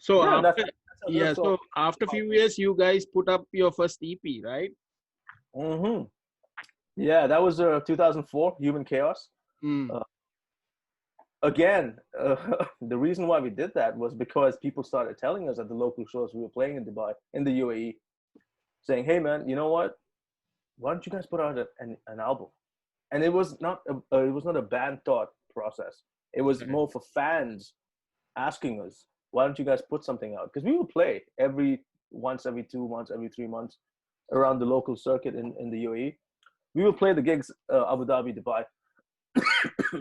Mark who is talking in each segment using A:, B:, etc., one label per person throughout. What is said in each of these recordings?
A: So
B: Yeah,
A: after,
B: that's
A: yeah,
B: all.
A: so after a few years, you guys put up your first EP, right?
B: Mm-hmm. Yeah, that was 2004, Human Chaos.
A: Mm.
B: Uh, Again, the reason why we did that was because people started telling us at the local shows we were playing in Dubai, in the UAE, saying, "Hey, man, you know what? Why don't you guys put out an album?" And it was not a band thought process. It was
A: Okay.
B: more for fans asking us, "Why don't you guys put something out?" Because we would play every 2 months, every 3 months around the local circuit in the UAE. We would play the gigs, Abu Dhabi, Dubai,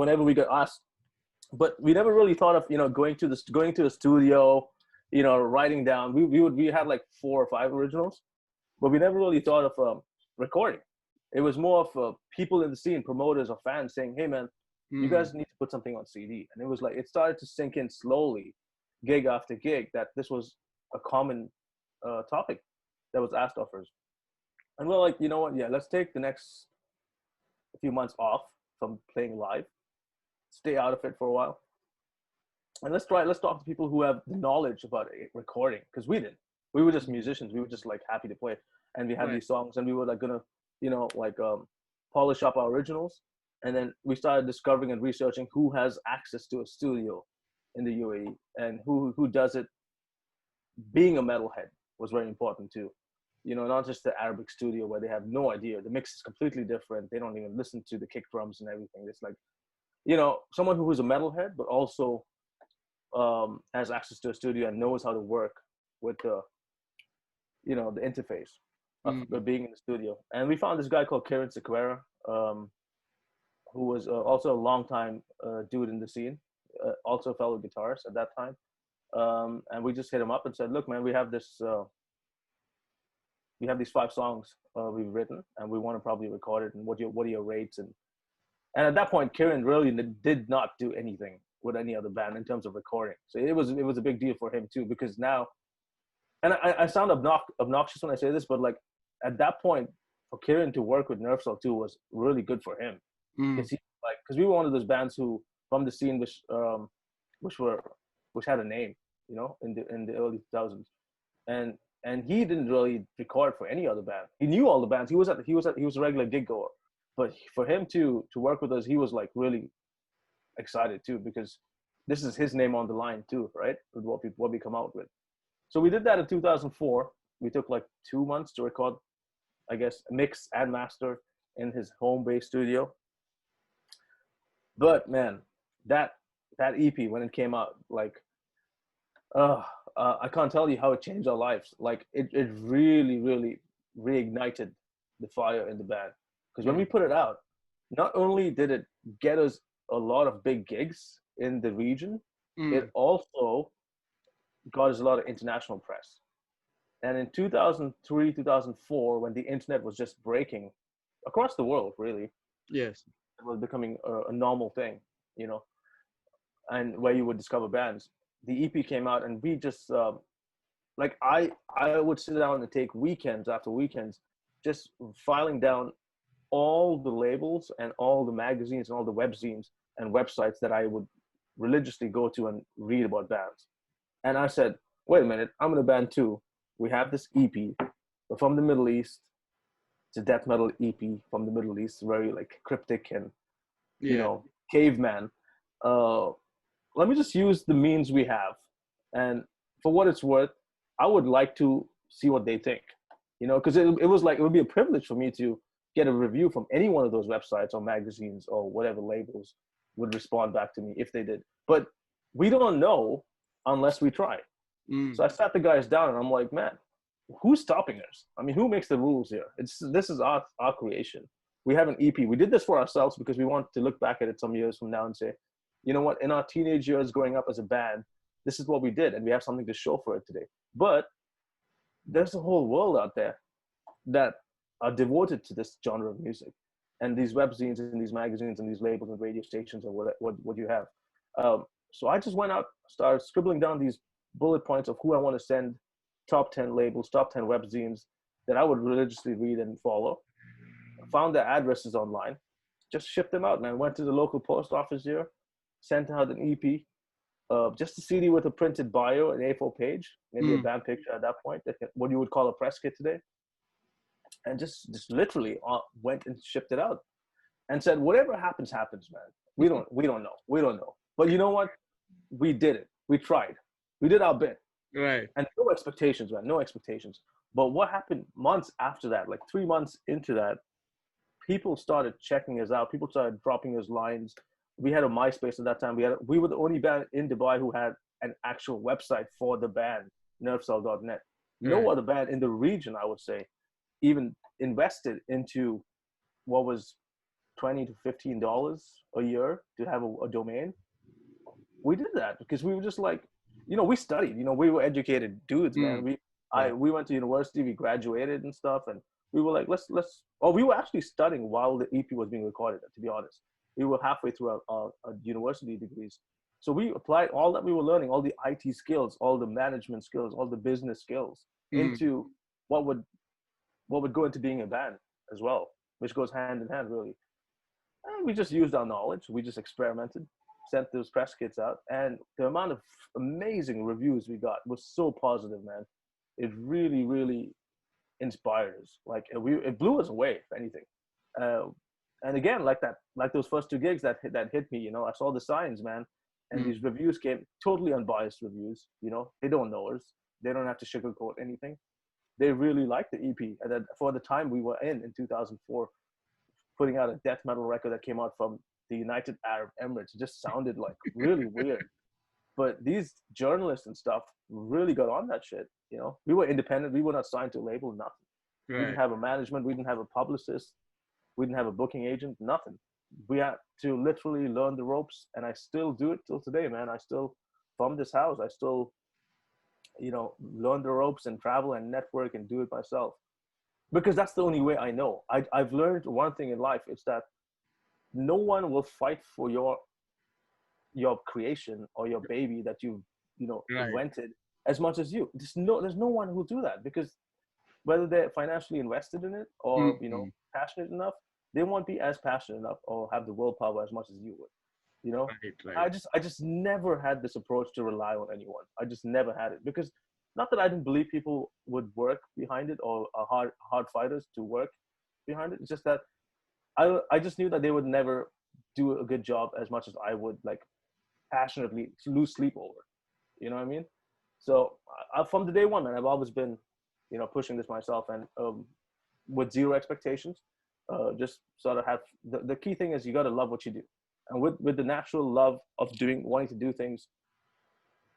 B: whenever we got asked. But we never really thought of going to the studio, writing down. We had like 4 or 5 originals, but we never really thought of recording. It was more of people in the scene, promoters or fans saying, "Hey man, you
A: Mm.
B: guys need to put something on CD." And it was like it started to sink in slowly, gig after gig, that this was a common topic that was asked of us. And we're like, you know what? Yeah, let's take the next few months off from playing live, stay out of it for a while, and let's talk to people who have the knowledge about recording, because we didn't. We were just musicians. We were just like happy to play, and we had
A: Right.
B: these songs, and we were like gonna polish up our originals. And then we started discovering and researching who has access to a studio in the UAE, and who does it. Being a metalhead was very important too. Not just the Arabic studio where they have no idea. The mix is completely different. They don't even listen to the kick drums and everything. It's like, someone who is a metalhead but also has access to a studio and knows how to work with the interface of
A: Mm.
B: being in the studio. And we found this guy called Kieran Sequeira, who was also a long time dude in the scene, also a fellow guitarist at that time. And we just hit him up and said, "Look, man, we have these 5 songs we've written, and we want to probably record it. And what are your rates?" And at that point, Kieran really did not do anything with any other band in terms of recording. So it was a big deal for him too, because now, and I sound obnoxious when I say this, but like at that point, for Kieran to work with Nervecell too was really good for him,
A: Mm.
B: because we were one of those bands who from the scene which were which had a name, in the early 2000s, and he didn't really record for any other band. He knew all the bands. He was a regular gig goer, but for him to work with us, he was like really excited too, because this is his name on the line too, right? With what we come out with. So we did that in 2004. We took like 2 months to record, I guess, mix and master in his home base studio. But man, that that EP when it came out, like, uh, I can't tell you how it changed our lives. Like it really, really reignited the fire in the band. Because when
A: Yeah.
B: we put it out, not only did it get us a lot of big gigs in the region, it
A: Mm.
B: also got us a lot of international press. And in 2003, 2004, when the internet was just breaking across the world, really,
A: Yes.
B: it was becoming a normal thing, you know, and where you would discover bands. The EP came out, and we just like I would sit down and take weekends after weekends, just filing down all the labels and all the magazines and all the webzines and websites that I would religiously go to and read about bands. And I said, wait a minute, I'm in a band too. We have this EP from the Middle East. It's a death metal EP from the Middle East, very like cryptic and
A: Yeah.
B: caveman. Uh, Let me just use the means we have, and for what it's worth, I would like to see what they think. Because it was like it would be a privilege for me to get a review from any one of those websites or magazines or whatever labels would respond back to me if they did. But we don't know unless we try.
A: Mm.
B: So I sat the guys down and I'm like, man, who's stopping us? I mean, who makes the rules here? This is our creation. We have an EP. We did this for ourselves because we want to look back at it some years from now and say, you know what, in our teenage years growing up as a band, this is what we did, and we have something to show for it today. But there's a whole world out there that are devoted to this genre of music, and these webzines and these magazines and these labels and radio stations or what you have. So I just went out, started scribbling down these bullet points of who I want to send, top 10 labels, top 10 webzines that I would religiously read and follow. Found their addresses online, just shipped them out, man. Went to the local post office here, sent out an EP, just a CD with a printed bio, an A4 page, maybe a
A: Mm.
B: band picture at that point, what you would call a press kit today, and just literally went and shipped it out and said, whatever happens, happens, man. We don't know. But you know what? We did it. We tried. We did our bit.
A: Right.
B: And no expectations, man. No expectations. But what happened months after that, like 3 months into that, people started checking us out. People started dropping us lines. We had a MySpace at that time. We were the only band in Dubai who had an actual website for the band, nervecell.net. No
A: Right.
B: other band in the region, I would say, even invested into what was $20 to $15 a year to have a domain. We did that because we were just like, we studied. We were educated dudes, man.
A: Mm. Yeah.
B: We went to university. We graduated and stuff, and we were like, let's. Oh, we were actually studying while the EP was being recorded. To be honest, we were halfway through our university degrees, so we applied all that we were learning, all the IT skills, all the management skills, all the business skills,
A: Mm.
B: into what would go into being a band as well, which goes hand in hand, really. And we just used our knowledge. We just experimented, sent those press kits out, and the amount of amazing reviews we got was so positive, man. It really, really inspired us. Like it blew us away, if anything. Uh, and again, like those first two gigs that hit me. I saw the signs, man, and
A: Mm.
B: these reviews came totally unbiased reviews. They don't know us. They don't have to sugarcoat anything. They really liked the EP, and then for the time we were in 2004, putting out a death metal record that came out from the United Arab Emirates. It just sounded like really weird. But these journalists and stuff really got on that shit. We were independent. We were not signed to a label, nothing. We didn't
A: Right.
B: have a management. We didn't have a publicist. We didn't have a booking agent, nothing. We had to literally learn the ropes, and I still do it till today, man. I still, from this house, I still, learn the ropes and travel and network and do it myself, because that's the only way I know. I've learned one thing in life. It's that no one will fight for your creation or your baby that you've
A: Right.
B: invented as much as you. There's no one who'll do that, because whether they're financially invested in it or
A: Mm.
B: passionate enough, they won't be as passionate enough or have the willpower as much as you would. you know
A: Right.
B: i
A: Right.
B: just i just never had this approach to rely on anyone. I just never had it, because not that I didn't believe people would work behind it or are hard fighters to work behind it. It's just that I just knew that they would never do a good job as much as I would, like, passionately lose sleep over. You know what I mean? So from the day one, man, I've always been, pushing this myself, and with zero expectations. Just sort of have the key thing is you got to love what you do, and with the natural love of wanting to do things,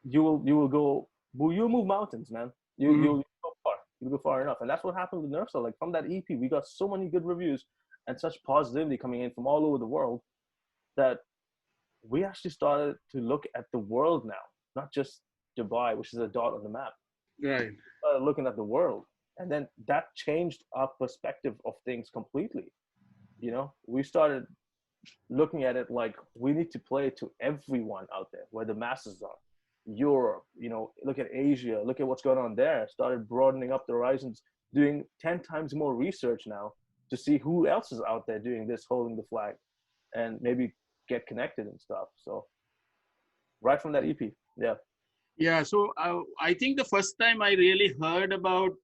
B: you will go, well, you'll move mountains, man.
A: Mm.
B: You'll go far. You'll go far enough, and that's what happened with Nerfcell. Like, from that EP, we got so many good reviews and such positivity coming in from all over the world that we actually started to look at the world now, not just Dubai, which is a dot on the map.
A: Right.
B: Started looking at the world, and then that changed our perspective of things completely. We started looking at it like we need to play to everyone out there, where the masses are. Europe, look at Asia, look at what's going on there. Started broadening up the horizons, doing 10 times more research now to see who else is out there doing this, holding the flag, and maybe get connected and stuff. So right from that EP, yeah.
A: Yeah. So I think the first time I really heard about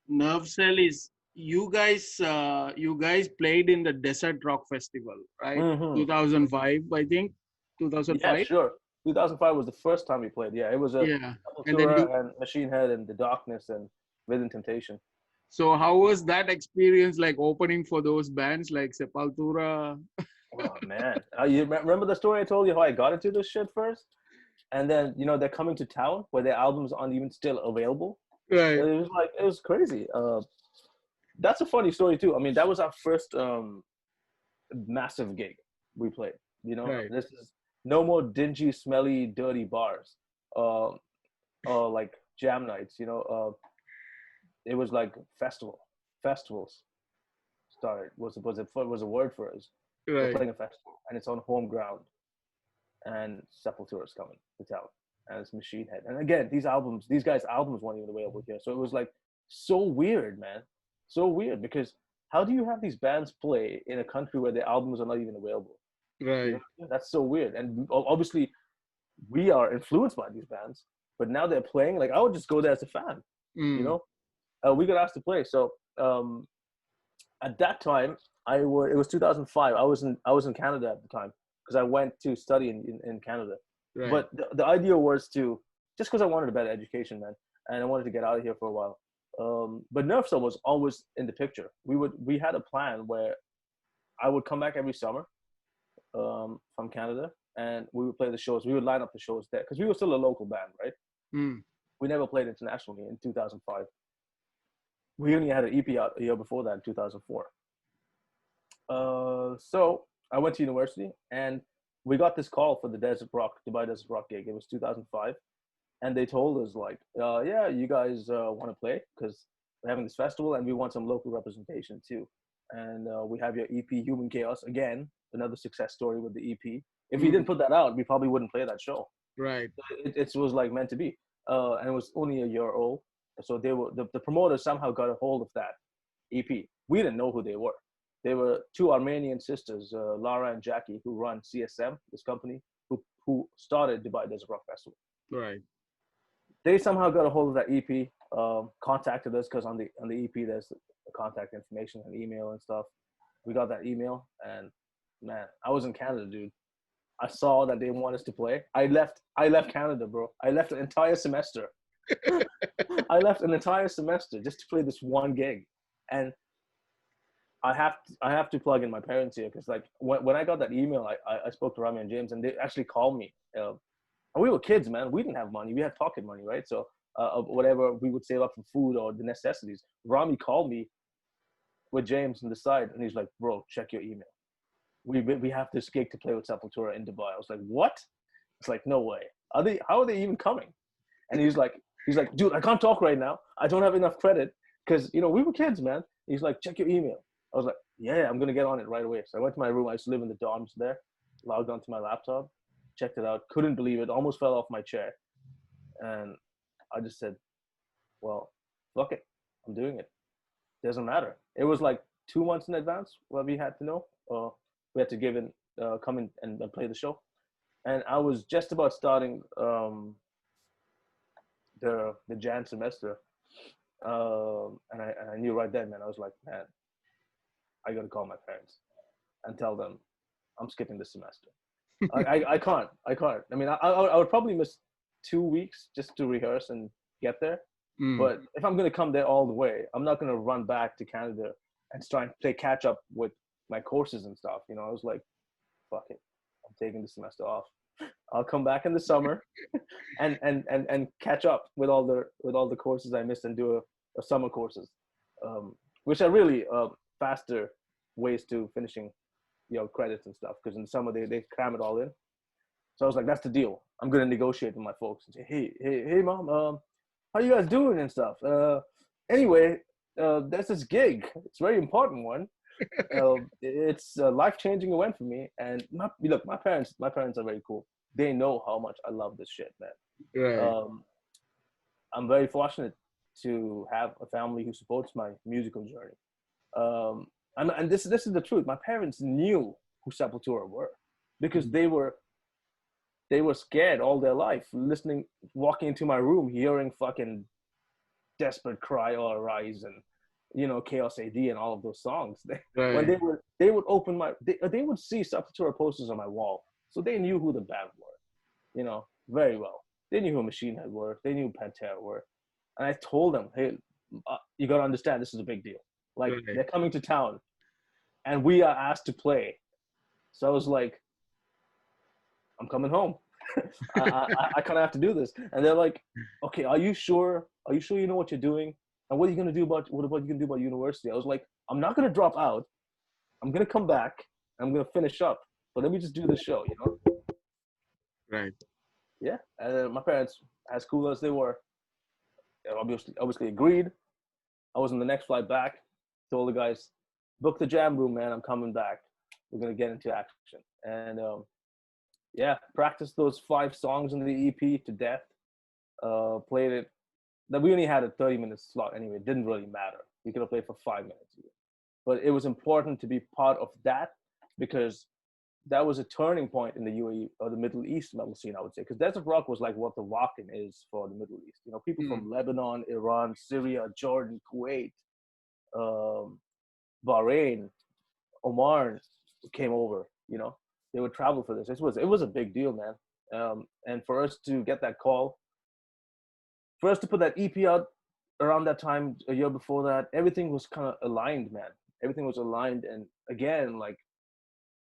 A: Nerve Cell is you guys played in the Desert Rock Festival, right?
B: Hmm.
A: 2005, I think.
B: Yeah,
A: 2005.
B: sure. 2005 was the first time we played. Yeah, it was a
A: Yeah. And then
B: Sepultura and Machine Head and The Darkness and Within Temptation.
A: so how was that experience, like opening for those bands like Sepultura?
B: Oh man, you remember the story I told you how I got into this shit first, and then they're coming to town where their albums aren't even still available.
A: Right.
B: It was crazy. That's a funny story too. I mean, that was our first massive gig we played.
A: Right.
B: This is no more dingy, smelly, dirty bars, uh, or like jam nights. It was like festivals started was a word for us. We're
A: Right.
B: playing a festival, and it's on home ground, and Sepultura is coming to town, and it's Machine Head. And again, these guys' albums weren't even available here, so it was like so weird, man, so weird, because how do you have these bands play in a country where their albums are not even available?
A: Right.
B: That's so weird. And obviously, we are influenced by these bands, but now they're playing. Like I would just go there as a fan, you
A: Mm.
B: know. We got asked to play, so at that time, it was 2005. I was in Canada at the time because I went to study in Canada.
A: Right.
B: But the idea was to just because I wanted a better education, man, and I wanted to get out of here for a while. But Nerfcell was always in the picture. We had a plan where I would come back every summer from Canada, and we would play the shows. We would line up the shows there because we were still a local band, right?
A: Mm.
B: We never played internationally in 2005. We only had an EP out a year before that in 2004. So I went to university, and we got this call for the Dubai Desert Rock gig. It was 2005, and they told us like, yeah, you guys want to play because we're having this festival, and we want some local representation too. And we have your EP, Human Chaos, again, another success story with the EP. If we
A: Mm.
B: didn't put that out, we probably wouldn't play that show.
A: Right.
B: It was like meant to be, and it was only a year old. So the promoters somehow got a hold of that EP. We didn't know who they were. They were two Armenian sisters, Lara and Jackie, who run CSM, this company, who started Dubai Desert Rock Festival.
A: Right.
B: They somehow got a hold of that EP, contacted us because on the EP there's contact information and email and stuff. We got that email, and man, I was in Canada, dude. I saw that they want us to play. I left Canada, bro. I left an entire semester. I left an entire semester just to play this one gig, and I have to plug in my parents here because like when I got that email, I spoke to Rami and James, and they actually called me. And we were kids, man. We didn't have money. We had pocket money, right? So whatever we would save up for food or the necessities. Rami called me with James on the side, and he's like, "Bro, check your email. We have this gig to play with Sepultura in Dubai." I was like, "What?" It's like, "No way. Are they? How are they even coming?" And he's like, "Dude, I can't talk right now. I don't have enough credit because we were kids, man." He's like, "Check your email." I was like, "Yeah, I'm gonna get on it right away." So I went to my room. I used to live in the dorms there. Logged onto my laptop, checked it out. Couldn't believe it. Almost fell off my chair, and I just said, "Well, fuck it. I'm doing it. Doesn't matter." It was like 2 months in advance what we had to know. We had to come in and play the show. And I was just about starting the Jan semester, and I knew right then, man. I was like, man, I got to call my parents and tell them I'm skipping this semester. I can't. I mean, I would probably miss 2 weeks just to rehearse and get there.
A: Mm.
B: But if I'm gonna come there all the way, I'm not gonna run back to Canada and try and play catch up with my courses and stuff. I was like, fuck it, I'm taking the semester off. I'll come back in the summer and catch up with all the courses I missed and do a summer courses, which are really faster ways to finishing credits and stuff, because in the summer they cram it all in. So I was like, that's the deal. I'm gonna negotiate with my folks and say, hey mom, how you guys doing and stuff. Anyway, there's this gig. It's a very important one. It's a life-changing event for me. And my parents are very cool. They know how much I love this shit, man.
A: Right.
B: I'm very fortunate to have a family who supports my musical journey. And this is the truth. My parents knew who Sepultura were because they were scared all their life, walking into my room, hearing fucking Desperate Cry or Rise and Chaos AD and all of those songs.
A: Right.
B: When they would open they would see Sepultura posters on my wall, so they knew who the band were, very well. They knew who Machine Head were. They knew Pantera were, and I told them, hey, you gotta understand, this is a big deal. Like,
A: Right.
B: they're coming to town, and we are asked to play. So I was like, I'm coming home. I kind of have to do this. And they're like, okay, are you sure? Are you sure you know what you're doing? And what are you gonna do about university? I was like, I'm not gonna drop out. I'm gonna come back. I'm gonna finish up. But let me just do this show.
A: Right.
B: Yeah. And my parents, as cool as they were, obviously agreed. I was on the next flight back. Told the guys, book the jam room, man. I'm coming back. We're gonna get into action. And yeah, practiced those 5 songs in the EP to death. Played it. That we only had a 30-minute slot anyway. It didn't really matter. We could have played for 5 minutes. But it was important to be part of that because that was a turning point in the UAE or the Middle East metal scene, I would say, because Desert Rock was like what the Wacken is for the Middle East. You know, people
A: Mm.
B: from Lebanon, Iran, Syria, Jordan, Kuwait, um, Bahrain, Oman came over. You know, they would travel for this. It was a big deal, man. And for us to get that call, for us to put that EP out around that time, a year before that, everything was kind of aligned, man. Everything was aligned, and again, like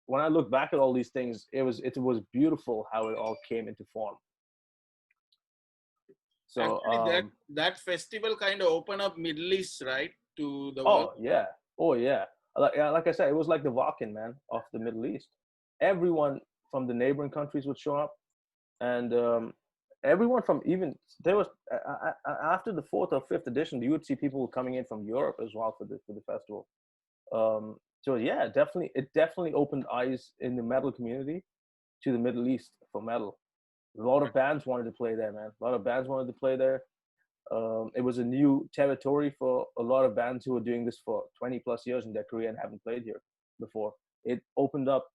B: when I look back at all these things, it was beautiful how it all came into form. So,
A: Actually, that festival kind of opened up Middle East, right, to the world.
B: oh yeah, oh yeah. Yeah, like I said, it was like the Wacken, man, of the Middle East. Everyone from the neighboring countries would show up, and everyone from even there was after the fourth or fifth edition, you would see people coming in from Europe as well for the festival. So yeah, it definitely opened eyes in the metal community to the Middle East for metal. A lot of bands wanted to play there, man. A lot of bands wanted to play there. It was a new territory for a lot of bands who were doing this for 20 plus years in their career and haven't played here before. It opened up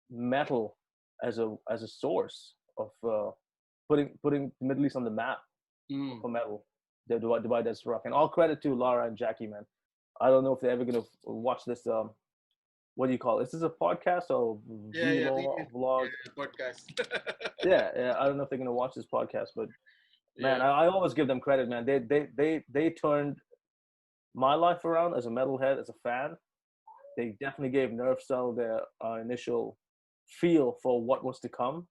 B: metal as a source of putting the Middle East on the map
A: Mm.
B: for metal. The Dubai Desert Rock, and all credit to Lara and Jackie, man. I don't know if they're ever gonna watch this. What do you call it? Is this a podcast or
A: Yeah,
B: vlog?
A: podcast.
B: Yeah, I don't know if they're gonna watch this podcast, but man,
A: Yeah.
B: I always give them credit, man. They turned my life around as a metalhead, as a fan. They definitely gave Nervecell their initial feel for what was to come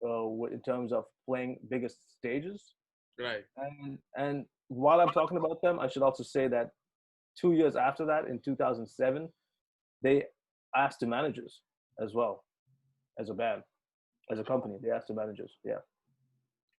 B: in terms of playing biggest stages.
A: Right.
B: And while I'm talking about them, I should also say that 2 years after that, in 2007, they asked the managers as well as a band, as a company. They asked the managers, yeah.